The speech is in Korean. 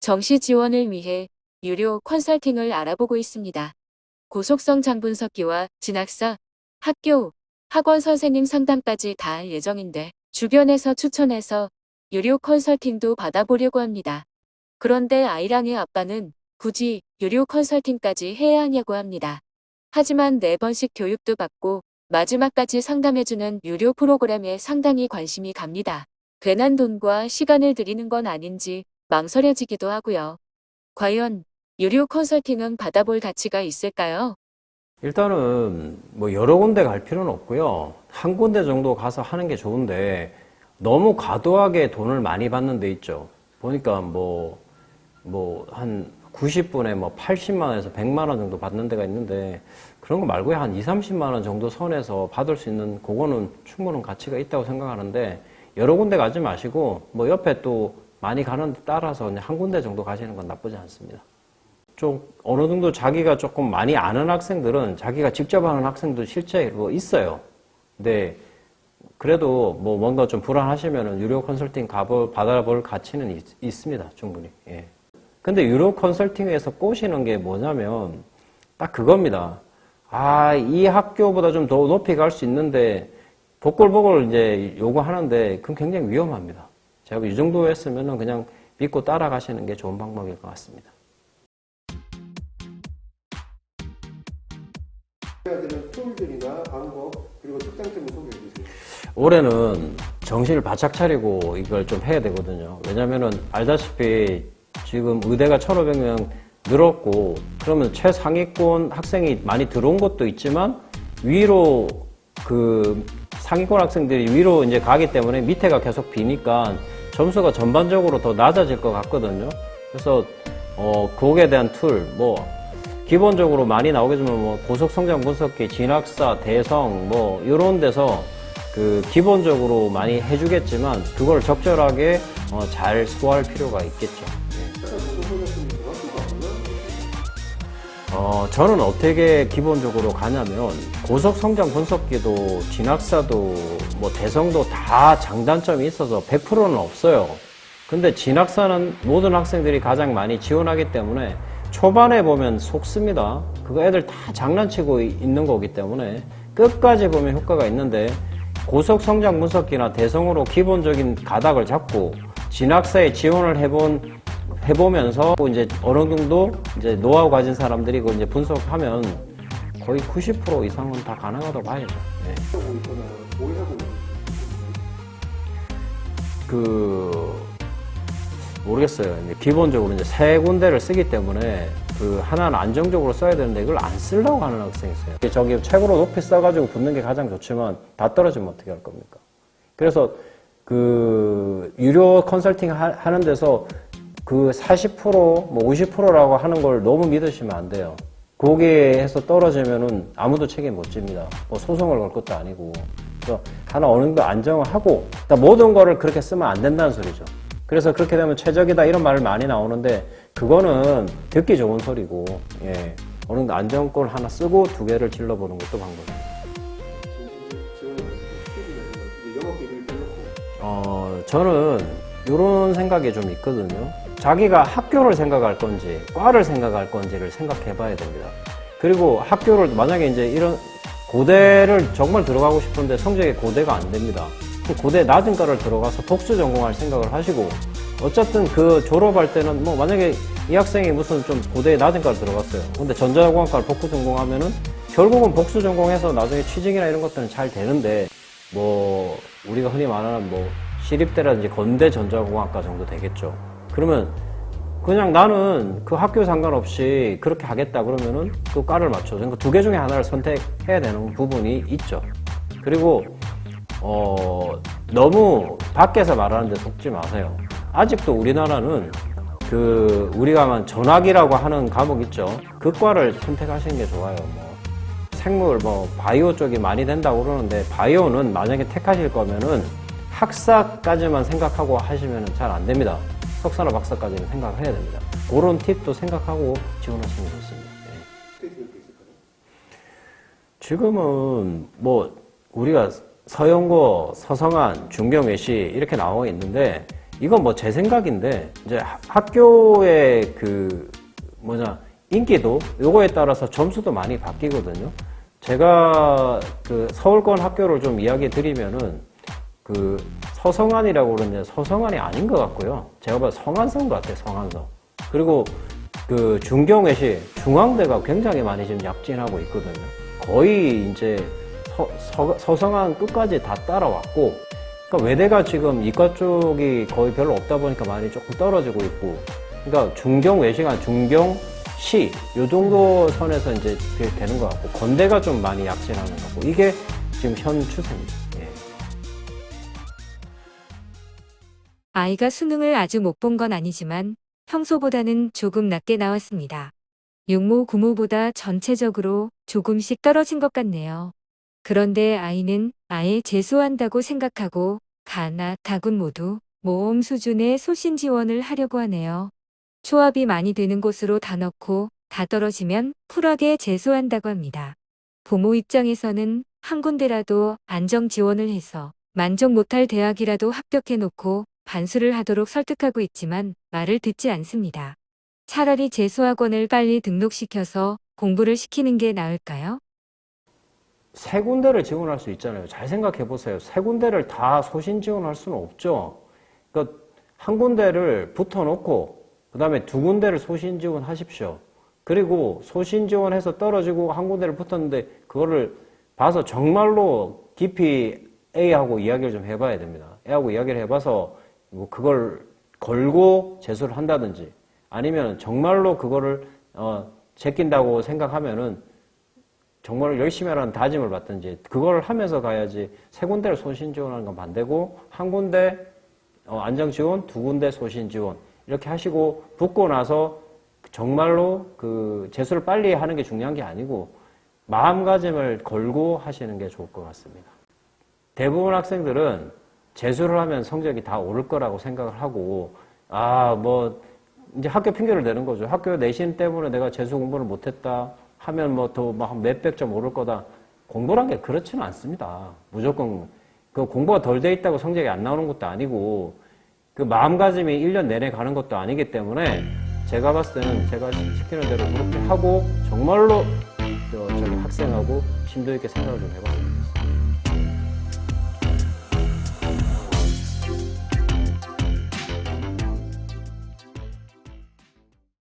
정시 지원을 위해 유료 컨설팅을 알아보고 있습니다. 고속성 장분석기와 진학사, 학교, 학원 선생님 상담까지 다 할 예정인데 주변에서 추천해서 유료 컨설팅도 받아보려고 합니다. 그런데 아이랑의 아빠는 굳이 유료 컨설팅까지 해야 하냐고 합니다. 하지만 4번씩 교육도 받고 마지막까지 상담해주는 유료 프로그램에 상당히 관심이 갑니다. 괜한 돈과 시간을 들이는 건 아닌지 망설여지기도 하고요. 과연 유료 컨설팅은 받아볼 가치가 있을까요? 일단은 뭐 여러 군데 갈 필요는 없고요. 한 군데 정도 가서 하는 게 좋은데 너무 과도하게 돈을 많이 받는 데 있죠. 보니까 한 90분에 80만 원에서 100만 원 정도 받는 데가 있는데 그런 거 말고 한 2, 30만 원 정도 선에서 받을 수 있는 그거는 충분한 가치가 있다고 생각하는데 여러 군데 가지 마시고 옆에 또 많이 가는 데 따라서 그냥 한 군데 정도 가시는 건 나쁘지 않습니다. 좀 어느 정도 자기가 조금 많이 아는 학생들은 자기가 직접 하는 학생도 실제 있어요. 근데 그래도 뭔가 좀 불안하시면은 유료 컨설팅 받아볼 가치는 있습니다. 충분히. 예. 근데 유료 컨설팅에서 꼬시는 게 뭐냐면 딱 그겁니다. 이 학교보다 좀 더 높이 갈 수 있는데 복골복골 이제 요구하는데 그건 굉장히 위험합니다. 제가 이 정도 했으면은 그냥 믿고 따라가시는 게 좋은 방법일 것 같습니다. 해야 되는 툴들이나 방법 그리고 특장점을 소개해 주세요. 올해는 정신을 바짝 차리고 이걸 좀 해야 되거든요. 왜냐면은 알다시피 지금 의대가 1,500명 늘었고 그러면 최상위권 학생이 많이 들어온 것도 있지만 위로 상위권 학생들이 위로 이제 가기 때문에 밑에가 계속 비니까 점수가 전반적으로 더 낮아질 것 같거든요. 그래서 거기에 대한 툴 기본적으로 많이 나오겠지만 고속성장 분석기, 진학사, 대성 이런 데서 기본적으로 많이 해주겠지만 그걸 적절하게 잘 소화할 필요가 있겠죠. 저는 어떻게 기본적으로 가냐면 고속성장 분석기도 진학사도 대성도 다 장단점이 있어서 100%는 없어요. 근데 진학사는 모든 학생들이 가장 많이 지원하기 때문에 초반에 보면 속습니다. 그거 애들 다 장난치고 있는 거기 때문에 끝까지 보면 효과가 있는데 고속성장 분석기나 대성으로 기본적인 가닥을 잡고 진학사에 지원을 해보면서 이제 어느 정도 이제 노하우 가진 사람들이 그걸 이제 분석하면 거의 90% 이상은 다 가능하다고 봐야죠. 네. 모르겠어요. 이제 기본적으로 이제 3군데를 쓰기 때문에 하나는 안정적으로 써야 되는데 이걸 안 쓰려고 하는 학생이 있어요. 저기 최고로 높이 써가지고 붙는 게 가장 좋지만 다 떨어지면 어떻게 할 겁니까? 그래서 유료 컨설팅 하는 데서 40% 50%라고 하는 걸 너무 믿으시면 안 돼요. 거기에서 떨어지면은 아무도 책임 못 집니다. 소송을 걸 것도 아니고. 그래서 하나 어느 정도 안정을 하고, 모든 거를 그렇게 쓰면 안 된다는 소리죠. 그래서 그렇게 되면 최적이다 이런 말을 많이 나오는데, 그거는 듣기 좋은 소리고, 예. 어느 정도 안정권 하나 쓰고 2개를 질러보는 것도 방법입니다. 저는 이런 생각이 좀 있거든요. 자기가 학교를 생각할 건지 과를 생각할 건지를 생각해 봐야 됩니다. 그리고 학교를 만약에 이제 이런 고대를 정말 들어가고 싶은데 성적이 고대가 안 됩니다. 그 고대 낮은 과를 들어가서 복수 전공할 생각을 하시고 어쨌든 졸업할 때는 만약에 이 학생이 무슨 좀 고대에 낮은 과를 들어갔어요. 근데 전자공학과를 복수 전공하면은 결국은 복수 전공해서 나중에 취직이나 이런 것들은 잘 되는데 우리가 흔히 말하는 시립대라든지 건대 전자공학과 정도 되겠죠. 그러면 그냥 나는 그 학교 상관없이 그렇게 하겠다 그러면은 그 과를 맞춰. 그러니까 2개 중에 하나를 선택해야 되는 부분이 있죠. 그리고 너무 밖에서 말하는 데 속지 마세요. 아직도 우리나라는 우리가 만 전학이라고 하는 과목 있죠. 그 과를 선택하시는 게 좋아요. 생물 바이오 쪽이 많이 된다고 그러는데 바이오는 만약에 택하실 거면은 학사까지만 생각하고 하시면 잘 안 됩니다. 석사나 박사까지는 생각을 해야 됩니다. 그런 팁도 생각하고 지원하시면 좋습니다. 네. 지금은 우리가 서영고, 서성한, 중경외시 이렇게 나와 있는데 이건 뭐 제 생각인데, 이제 학교의 인기도, 요거에 따라서 점수도 많이 바뀌거든요. 제가 서울권 학교를 좀 이야기 드리면은, 서성안이라고 그러는데 서성안이 아닌 것 같고요. 제가 봐도 성안서인 것 같아요, 성안서. 그리고 중경외시, 중앙대가 굉장히 많이 지금 약진하고 있거든요. 거의 이제 서성안 끝까지 다 따라왔고, 그러니까 외대가 지금 이과 쪽이 거의 별로 없다 보니까 많이 조금 떨어지고 있고, 그러니까 중경외시가 중경시, 요 정도 선에서 이제 되는 것 같고, 건대가 좀 많이 약진하는 것 같고, 이게 지금 현 추세입니다. 예. 아이가 수능을 아주 못 본 건 아니지만 평소보다는 조금 낮게 나왔습니다. 육모, 구모보다 전체적으로 조금씩 떨어진 것 같네요. 그런데 아이는 아예 재수한다고 생각하고 가나 다군 모두 모험 수준의 소신 지원을 하려고 하네요. 초합이 많이 되는 곳으로 다 넣고 다 떨어지면 쿨하게 재수한다고 합니다. 부모 입장에서는 한 군데라도 안정 지원을 해서 만족 못할 대학이라도 합격해 놓고 반수를 하도록 설득하고 있지만 말을 듣지 않습니다. 차라리 재수학원을 빨리 등록시켜서 공부를 시키는 게 나을까요? 세 군데를 지원할 수 있잖아요. 잘 생각해 보세요. 세 군데를 다 소신 지원할 수는 없죠. 그러니까 한 군데를 붙어놓고 그 다음에 두 군데를 소신 지원하십시오. 그리고 소신 지원해서 떨어지고 한 군데를 붙었는데 그거를 봐서 정말로 깊이 A하고 이야기를 좀 해봐야 됩니다. A하고 이야기를 해봐서 뭐 그걸 걸고 재수를 한다든지 아니면 정말로 그거를 제낀다고 생각하면은 정말 열심히 하라는 다짐을 받든지 그걸 하면서 가야지 세 군데를 소신 지원하는 건 반대고 한 군데 안정 지원, 두 군데 소신 지원 이렇게 하시고 붙고 나서 정말로 재수를 빨리 하는 게 중요한 게 아니고 마음가짐을 걸고 하시는 게 좋을 것 같습니다. 대부분 학생들은 재수를 하면 성적이 다 오를 거라고 생각을 하고 이제 학교 핑계를 대는 거죠. 학교 내신 때문에 내가 재수 공부를 못했다 하면 더 몇백 점 오를 거다. 공부란 게 그렇지는 않습니다. 무조건 공부가 덜 돼 있다고 성적이 안 나오는 것도 아니고 마음가짐이 1년 내내 가는 것도 아니기 때문에 제가 봤을 때는 제가 시키는 대로 그렇게 하고 정말로 저기 학생하고 심도 있게 생각을 좀 해봤습니다.